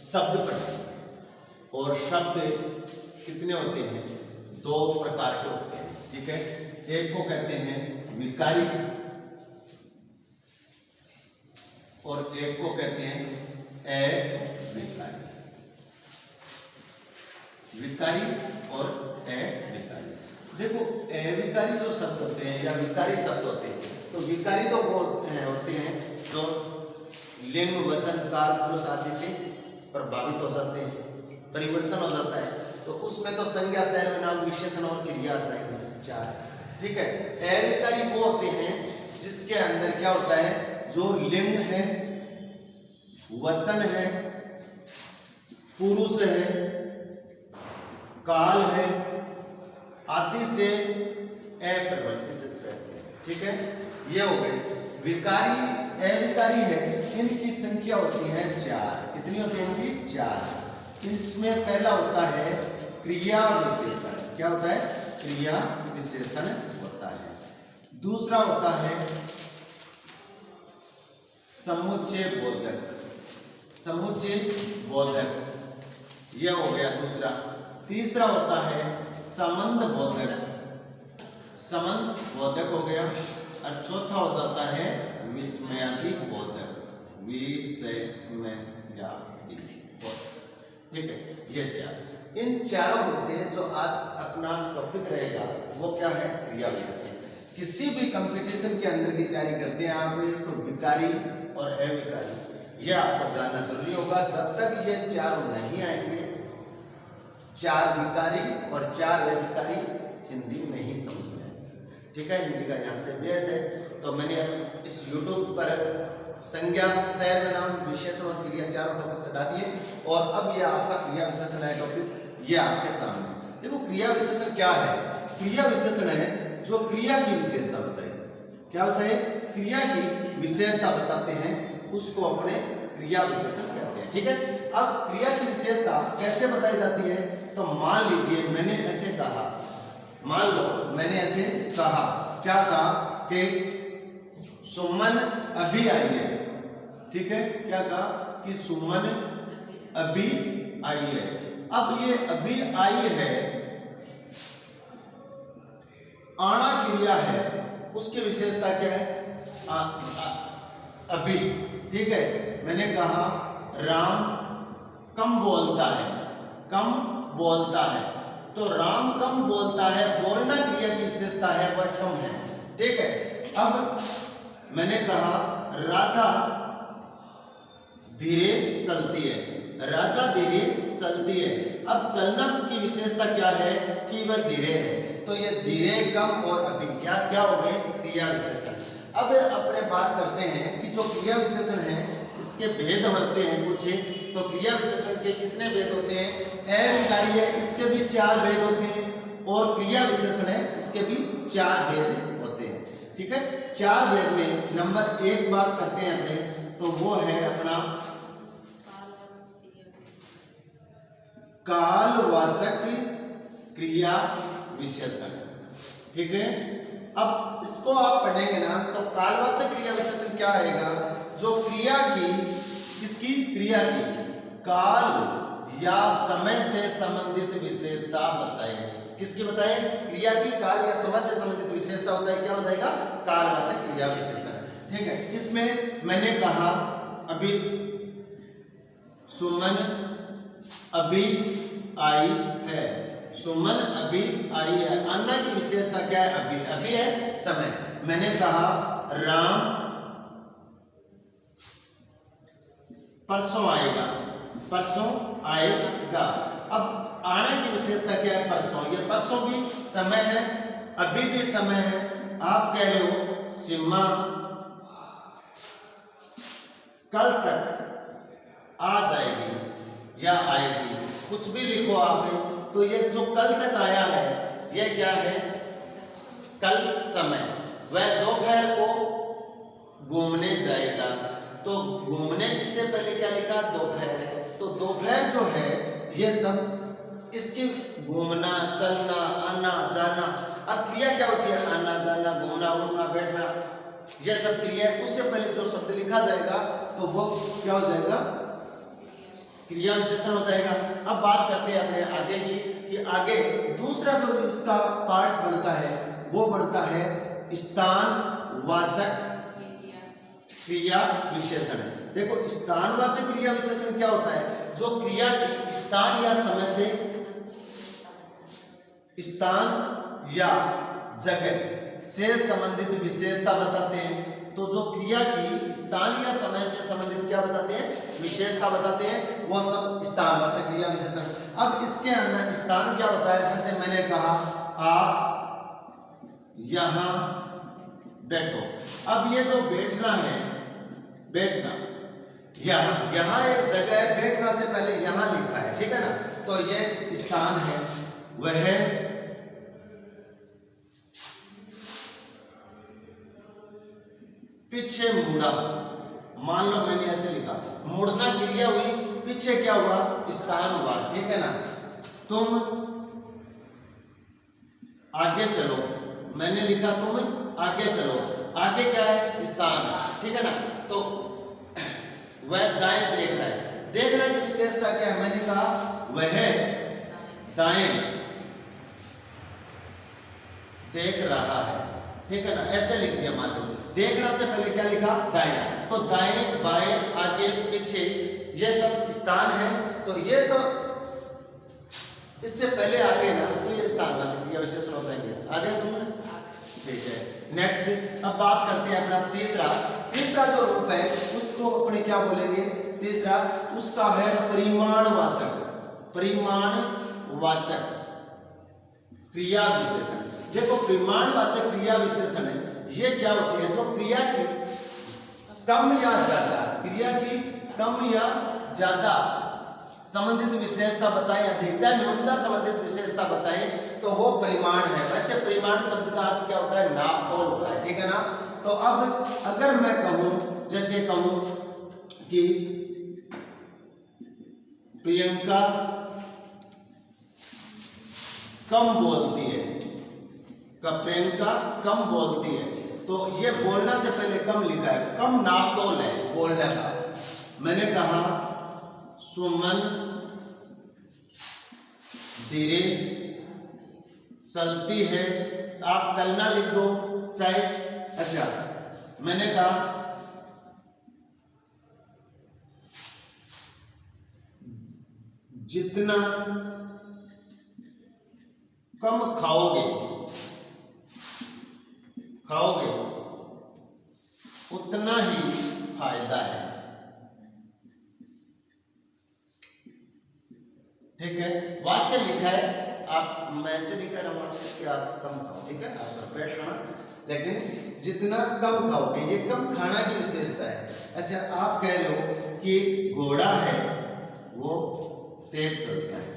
शब्द पढ़े, और शब्द कितने होते हैं? दो प्रकार के होते हैं, ठीक है। एक को कहते हैं विकारी और एक को कहते हैं अविकारी। विकारी और अविकारी। देखो अविकारी जो शब्द होते हैं या विकारी शब्द होते हैं, तो विकारी तो वो होते हैं जो लिंग वचन काल पुरुष आदि से प्रभावित हो जाते हैं, परिवर्तन हो जाता है, तो उसमें तो संज्ञा सर्वनाम विशेषण और क्रिया आ जाएंगे चार, ठीक है। अविकारी वो होते हैं जिसके अंदर क्या होता है, जो लिंग है, वचन है, पुरुष है, काल है आदि से अपरिवर्तित करते हैं, ठीक है। ये हो गए विकारी। अविकारी है, इनकी संख्या होती है चार। कितनी होती है इनकी? चार। इसमें पहला होता है क्रिया विशेषण। क्या होता है? क्रिया विशेषण होता है। दूसरा होता है समुच्चय बोधक। समुच्चय बोधक, यह हो गया दूसरा। तीसरा होता है संबंध बोधक। संबंध बोधक हो गया। और चौथा हो जाता है विस्मयादि बोधक। विस्मयादि बोधक, ठीक है। ये चार, इन चारों में से जो आज अपना टॉपिक रहेगा वो क्या है? क्रिया विशेषण। किसी भी कंपटीशन के अंदर की तैयारी करते हैं आप, तो विकारी और अविकारी यह आपको जानना जरूरी होगा। जब तक ये चारों नहीं आएंगे, चार विकारी और चार अविकारी, हिंदी में ही समझ में आएंगे, ठीक है। हिंदी का यहाँ से बेस है। तो मैंने इस YouTube पर संज्ञा सर्वनाम विशेषण और क्रिया चारों टॉपिक चढ़ा दिए, और अब यह आपका क्रिया विशेषण है टॉपिक, ये आपके सामने। देखो क्रिया विशेषण क्या है? क्रिया विशेषण है जो क्रिया की विशेषता बताए। क्या बताए? क्रिया की विशेषता बताते हैं, उसको अपने क्रिया विशेषण कहते हैं, ठीक है। अब क्रिया की विशेषता कैसे बताई जाती है? तो मान लीजिए मैंने ऐसे कहा, मान लो मैंने ऐसे कहा, क्या कहा कि सुमन अभी आई है, ठीक है। क्या कहा कि सुमन अभी आई है। अब ये अभी आई है आना क्रिया है, उसकी विशेषता क्या है? अभी, ठीक है। मैंने कहा राम कम बोलता है, कम बोलता है, तो राम कम बोलता है, बोलना क्रिया की विशेषता है, वह कम है, ठीक है। अब मैंने कहा राधा धीरे चलती है, राधा धीरे चलती है। अब चलना की विशेषता क्या है? कि वह धीरे है, तो ये धीरे, कम और अभी क्या क्या हो गए? क्रिया विशेषण। अब अपने बात करते हैं कि जो क्रिया विशेषण है इसके भेद होते हैं कुछ। तो क्रिया विशेषण के कितने भेद होते हैं? अविकारी है, इसके भी चार भेद होते हैं, और क्रिया विशेषण है, इसके भी चार भेद होते हैं, ठीक है। चार भेद में नंबर एक बात करते हैं अपने, तो वो है अपना कालवाचक क्रिया विशेषण, ठीक है। अब इसको आप पढ़ेंगे ना, तो कालवाचक क्रिया विशेषण क्या आएगा? जो क्रिया की, किसकी? क्रिया की काल या समय से संबंधित विशेषता बताए। किसकी बताए? क्रिया की काल या समय से संबंधित विशेषता होता है, क्या हो जाएगा? कालवाचक क्रिया विशेषण, ठीक है। इसमें मैंने कहा अभी सुमन अभी आई है, सुमन अभी आई है। आना की विशेषता क्या है? अभी, अभी है समय। मैंने कहा राम परसों आएगा, परसों आएगा। अब आने की विशेषता क्या है? परसों। ये परसों भी समय है, अभी भी समय है। आप कह रहे हो सीमा कल तक आ जाएगी या आएगी, कुछ भी लिखो आप। तो ये जो कल तक आया है, ये क्या है? कल समय। वह दोपहर को घूमने जाएगा, तो घूमने से पहले क्या लिखा? दोपहर। तो दोपहर जो है ये सब इसकी घूमना, चलना, आना, जाना। अब क्रिया क्या होती है? आना, जाना, घूमना, उठना, बैठना, यह सब क्रिया है। उससे पहले जो शब्द लिखा जाएगा तो वो क्या हो जाएगा? क्रिया विशेषण हो जाएगा। अब बात करते हैं अपने आगे की, कि आगे दूसरा जो इसका पार्ट्स बनता है वो बनता है स्थानवाचक क्रिया विशेषण। देखो स्थानवाचक क्रिया विशेषण क्या होता है, जो क्रिया की स्थान या समय से, स्थान या जगह से संबंधित विशेषता बताते हैं। तो जो क्रिया की स्थान या समय से संबंधित क्या बताते हैं, विशेषता बताते हैं, वो सब स्थानवाचक क्रिया विशेषण। अब इसके अंदर स्थान क्या होता है, जैसे मैंने कहा आप यहां बैठो। अब ये जो बैठना है, बैठना यहां एक जगह है, बैठना से पहले यहां लिखा है, ठीक है ना, तो ये स्थान है। वह पीछे मुड़ा, मान लो मैंने ऐसे लिखा, मुड़ना क्रिया हुई, पीछे क्या हुआ, स्थान हुआ, ठीक है ना। तुम आगे चलो, मैंने लिखा तुम आगे चलो, आगे क्या है, स्थान, ठीक है ना। तो वह दाएं देख रहा है, देखने की विशेषता क्या है, मैंने कहा वह दाएं देख रहा है, ठीक है ना, ऐसे लिख दिया। मान लो देखना से पहले क्या लिखा, दाएं, तो दाएं बाएं आगे पीछे ये सब स्थान है, तो ये सब इससे पहले आगे ना, तो ये स्थानवाचक क्रिया विशेषण हो जाएंगे। आगे समझ, ठीक है। नेक्स्ट अब बात करते हैं अपना तीसरा जो रूप है उसको अपने क्या बोलेंगे, तीसरा उसका है परिमाणवाचक क्रिया विशेषण। देखो परिमाणवाचक क्रिया विशेषण है, ये क्या होते हैं, जो क्रिया की कम या ज्यादा, क्रिया की कम या ज्यादा संबंधित विशेषता बताएं, अधिकता न्यूनता संबंधित विशेषता बताएं, तो वो परिमाण है। वैसे परिमाण शब्द का अर्थ क्या होता है, नापतोल होता है, ठीक है ना। तो अब अगर मैं कहूं, जैसे कहूं कि प्रियंका कम बोलती है, प्रियंका कम बोलती है, तो ये बोलना से पहले कम लिखा है, कम नापतोल है बोलने का। मैंने कहा सुमन धीरे चलती है, आप चलना लिख दो, चाहे, अच्छा मैंने कहा जितना कम खाओगे उतना ही फायदा है, ठीक है। वाक्य लिखा है, आप मैं से नहीं कर रहा हूं आपसे कि आप कम खाओ, ठीक है, आप पेट खाना, लेकिन जितना कम खाओगे, ये कम खाना की विशेषता है। अच्छा आप कह लो कि घोड़ा है वो तेज चलता है,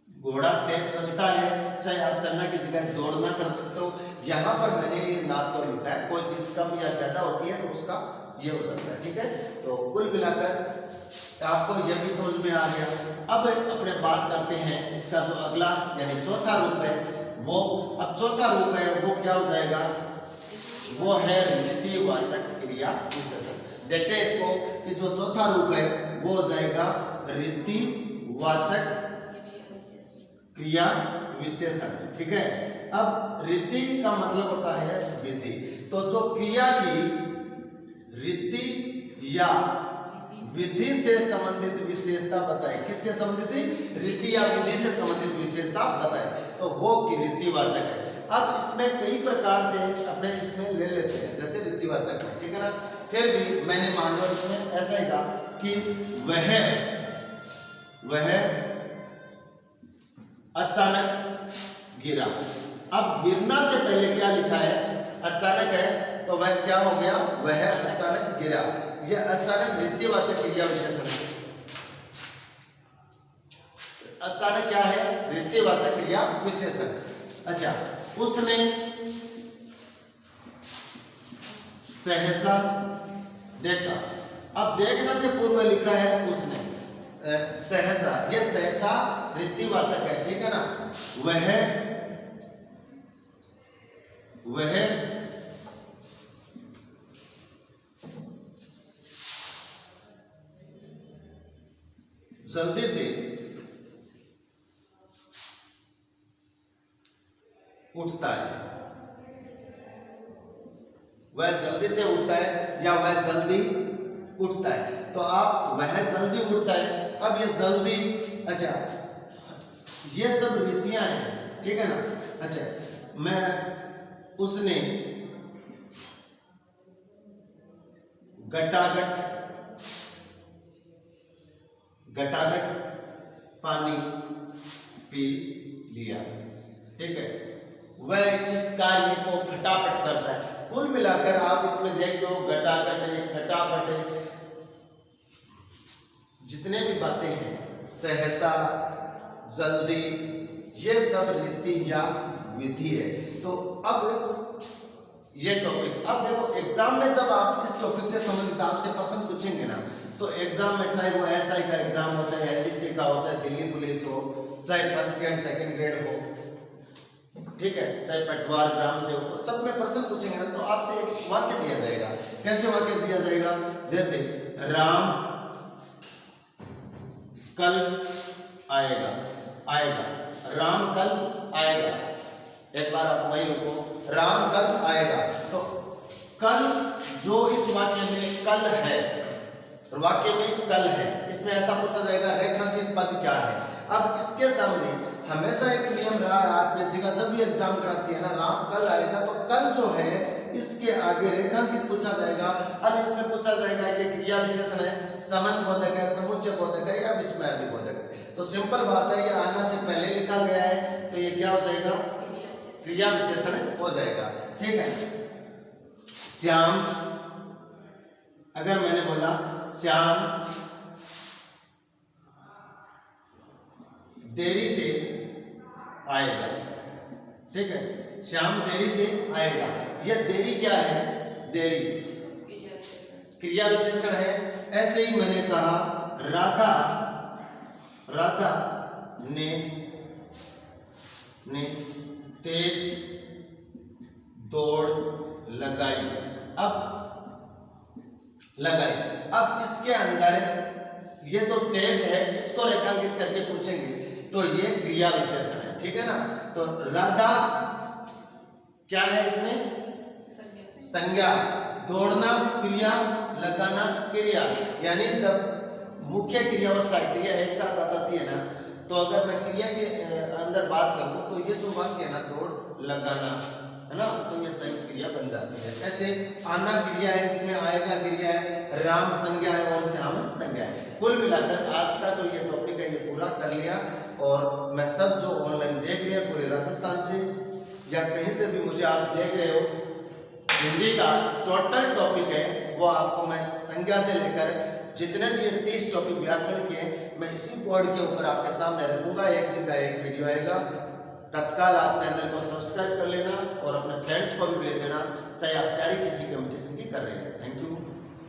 घोड़ा तेज चलता है, चाहे आप चलना की जगह दौड़ना कर सकते हो। यहां पर मैंने ये नाप तो लिखा है, कोई चीज कम या ज्यादा होती है तो उसका ये हो सकता है, ठीक है। तो कुल मिलाकर आपको ये भी समझ में आ गया। अब अपने बात करते हैं इसका जो अगला यानी चौथा रूप है, वो अब चौथा रूप है वो क्या हो जाएगा, वो है रीतिवाचक क्रिया विशेषण। देखते हैं इसको कि जो चौथा रूप है वो हो जाएगा रीतिवाचक क्रिया विशेषण, ठीक है। अब रीति का मतलब होता है विधि, तो जो क्रिया की रीति या विधि से संबंधित विशेषता बताए, किससे संबंधित, रीति या विधि से संबंधित विशेषता बताए, तो वो की रीतिवाचक है। अब इसमें कई प्रकार से अपने इसमें ले लेते हैं, जैसे रीतिवाचक है, ठीक है ना। फिर भी मैंने मान लो इसमें ऐसा ही कहा कि वह अचानक गिरा। अब गिरना से पहले क्या लिखा है, अचानक है, तो वह क्या हो गया, वह अचानक गिरा। यह अचानक रीतिवाचक क्रिया विशेषण है। अचानक क्या है, रीतिवाचक क्रिया विशेषण। अच्छा उसने सहसा देखा, अब देखने से पूर्व लिखा है उसने सहसा, ये सहसा रीतिवाचक है, ठीक है ना। वह जल्दी से उठता है, वह जल्दी से उठता है या वह जल्दी उठता है। तो आप वह जल्दी उठता है, अब ये जल्दी, अच्छा ये सब रीतियां हैं, ठीक है ना। अच्छा मैं उसने घटाघट पानी पी लिया, ठीक है। वह इस कार्य को फटाफट करता है। कुल मिलाकर आप इसमें देख लो, घटाघट है, फटाफट है, जितने भी बातें हैं, सहसा, जल्दी, ये सब रीति या विधि है। तो अब ये टॉपिक, अब देखो एग्जाम में जब आप इस टॉपिक से संबंधित आपसे प्रश्न पूछेंगे ना, तो एग्जाम में चाहे वो एसआई का एग्जाम हो, चाहे एलडीसी का हो, चाहे दिल्ली पुलिस हो, चाहे फर्स्ट ग्रेड सेकंड ग्रेड हो, ठीक है, चाहे पटवार ग्राम से हो, सब में प्रश्न पूछेंगे ना, तो आपसे एक वाक्य दिया जाएगा। कैसे वाक्य दिया जाएगा? जैसे राम कल आएगा, राम कल आएगा। एक बार आप वही रुको, राम कल आएगा। तो कल जो इस वाक्य में कल है, वाक्य में कल है, इसमें ऐसा पूछा जाएगा रेखांकित पद क्या है। अब इसके सामने हमेशा एक नियम रहा है आरपीएससी का, जब भी एग्जाम कराती है ना, राम कल आएगा, तो कल जो है इसके आगे रेखांकित पूछा जाएगा। अब इसमें पूछा जाएगा कि क्रिया विशेषण है, संबंध बोधक है, समुच्चय बोधक है या विस्मयादि बोधक है। तो सिंपल बात है, ये आना से पहले लिखा गया है, तो ये क्या हो जाएगा? क्रिया विशेषण हो जाएगा, ठीक है। श्याम, अगर मैंने बोला श्याम देरी से आएगा, ठीक है, श्याम देरी से आएगा। यह देरी क्या है? देरी क्रिया विशेषण है। ऐसे ही मैंने कहा राधा ने तेज दौड़ लगाई। अब इसके अंदर ये तो तेज है, इसको रेखांकित करके पूछेंगे, तो ये क्रिया विशेषण है, ठीक है ना। तो राधा क्या है इसमें? संज्ञा, दौड़ना क्रिया, लगाना क्रिया, यानी जब मुख्य क्रिया और सहायक क्रिया एक साथ आ जाती है ना, तो अगर मैं क्रिया के अंदर बात करूं तो ये जो वाक्य है ना, दौड़ लगाना है ना, तो ये संयुक्त क्रिया बन जाती है। ऐसे आना क्रिया है, इसमें आएगा क्रिया है, राम संज्ञा है और श्याम संज्ञा है। कुल मिलाकर आज का जो ये टॉपिक है ये पूरा कर लिया। और मैं सब जो ऑनलाइन देख रहे हैं पूरे राजस्थान से या कहीं से भी मुझे आप देख रहे हो, हिंदी का टोटल टॉपिक है वो आपको मैं संज्ञा से लेकर जितने भी ये 30 टॉपिक व्याकरण के मैं इसी बोर्ड के ऊपर आपके सामने रखूंगा। एक दिन का एक वीडियो आएगा, तत्काल आप चैनल को सब्सक्राइब कर लेना और अपने फ्रेंड्स को भी भेज देना, चाहे आप तैयारी किसी कंपटीशन की कर रहे हैं। Thank you.